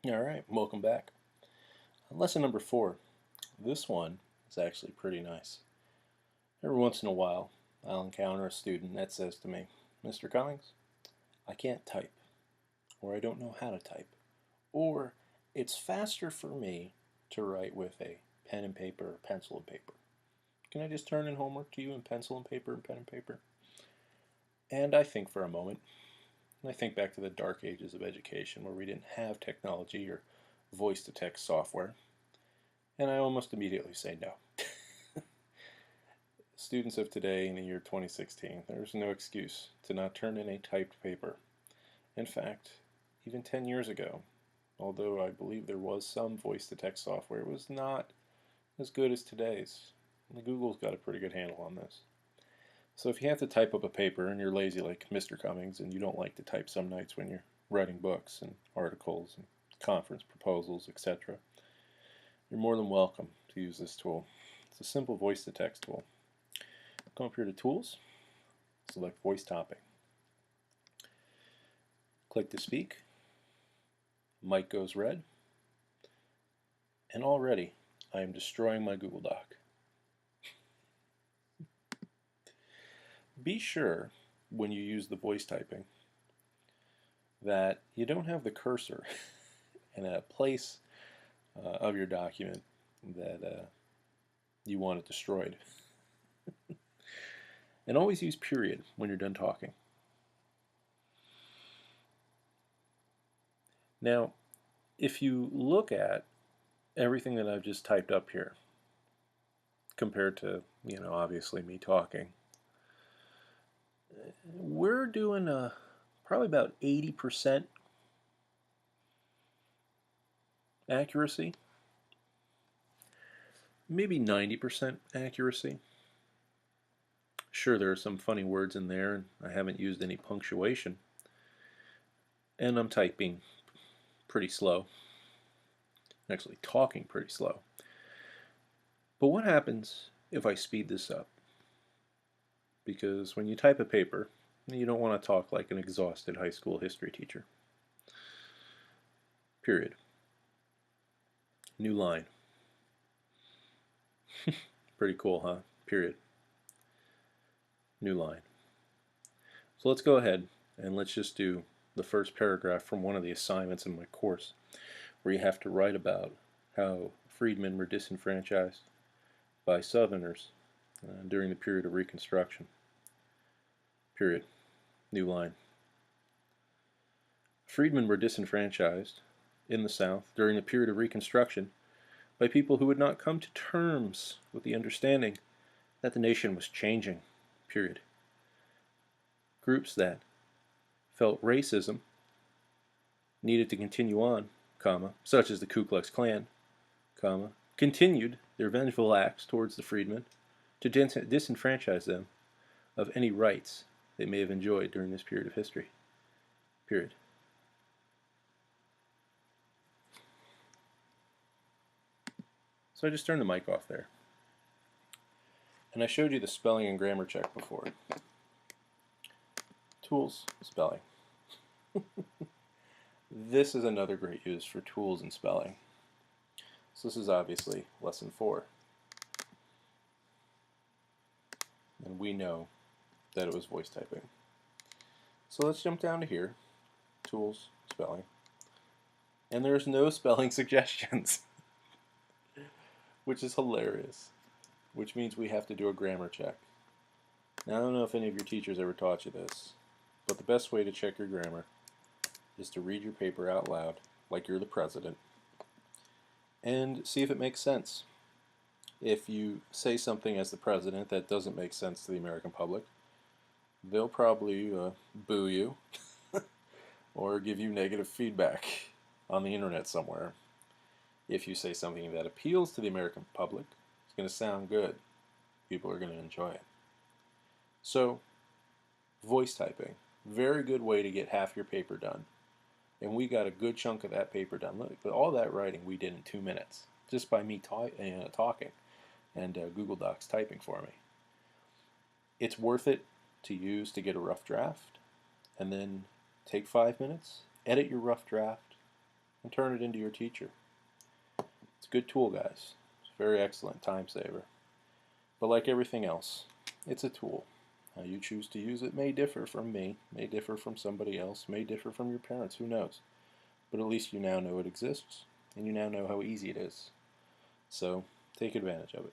All right, welcome back. Lesson number 4. This one is actually pretty nice. Every once in a while, I'll encounter a student that says to me, Mr. Cummings, I can't type, or I don't know how to type, or it's faster for me to write with a pen and paper or pencil and paper. Can I just turn in homework to you in pencil and paper and pen and paper? And I think for a moment, and I think back to the dark ages of education where we didn't have technology or voice to text software, and I almost immediately say no. Students of today in the year 2016, there's no excuse to not turn in a typed paper. In fact, even 10 years ago, although I believe there was some voice to text software, it was not as good as today's. Google's got a pretty good handle on this. So if you have to type up a paper and you're lazy like Mr. Cummings and you don't like to type some nights when you're writing books and articles and conference proposals, etc., you're more than welcome to use this tool. It's a simple voice to text tool. Come up here to Tools, select Voice Topping. Click to speak, mic goes red, and already I am destroying my Google Doc. Be sure when you use the voice typing that you don't have the cursor in a place of your document that you want it destroyed. And always use period when you're done talking. Now, if you look at everything that I've just typed up here, compared to, obviously me talking, we're doing probably about 80% accuracy, maybe 90% accuracy. Sure, there are some funny words in there, and I haven't used any punctuation, and I'm typing pretty slow, actually talking pretty slow. But what happens if I speed this up? Because when you type a paper, you don't want to talk like an exhausted high school history teacher. Period. New line. Pretty cool, huh? Period. New line. So let's go ahead and let's just do the first paragraph from one of the assignments in my course, where you have to write about how freedmen were disenfranchised by Southerners during the period of Reconstruction. Period. New line. Freedmen were disenfranchised in the South during the period of Reconstruction by people who would not come to terms with the understanding that the nation was changing. Period. Groups that felt racism needed to continue on, such as the Ku Klux Klan, continued their vengeful acts towards the freedmen to disenfranchise them of any rights they may have enjoyed during this period of history. Period. So I just turned the mic off there. And I showed you the spelling and grammar check before. Tools, spelling. This is another great use for tools and spelling. So this is obviously lesson 4. And we know that it was voice typing. So let's jump down to here. Tools, spelling. And there's no spelling suggestions, which is hilarious, which means we have to do a grammar check. Now, I don't know if any of your teachers ever taught you this, but the best way to check your grammar is to read your paper out loud, like you're the president, and see if it makes sense. If you say something as the president that doesn't make sense to the American public, they'll probably boo you or give you negative feedback on the internet somewhere. If you say something that appeals to the American public, it's going to sound good. People are going to enjoy it. So, voice typing, very good way to get half your paper done. And we got a good chunk of that paper done. Look, all that writing we did in 2 minutes, just by me talking and Google Docs typing for me. It's worth it to use to get a rough draft, and then take 5 minutes, edit your rough draft, and turn it into your teacher. It's a good tool, guys. It's a very excellent time saver. But like everything else, it's a tool. How you choose to use it may differ from me, may differ from somebody else, may differ from your parents, who knows. But at least you now know it exists, and you now know how easy it is. So take advantage of it.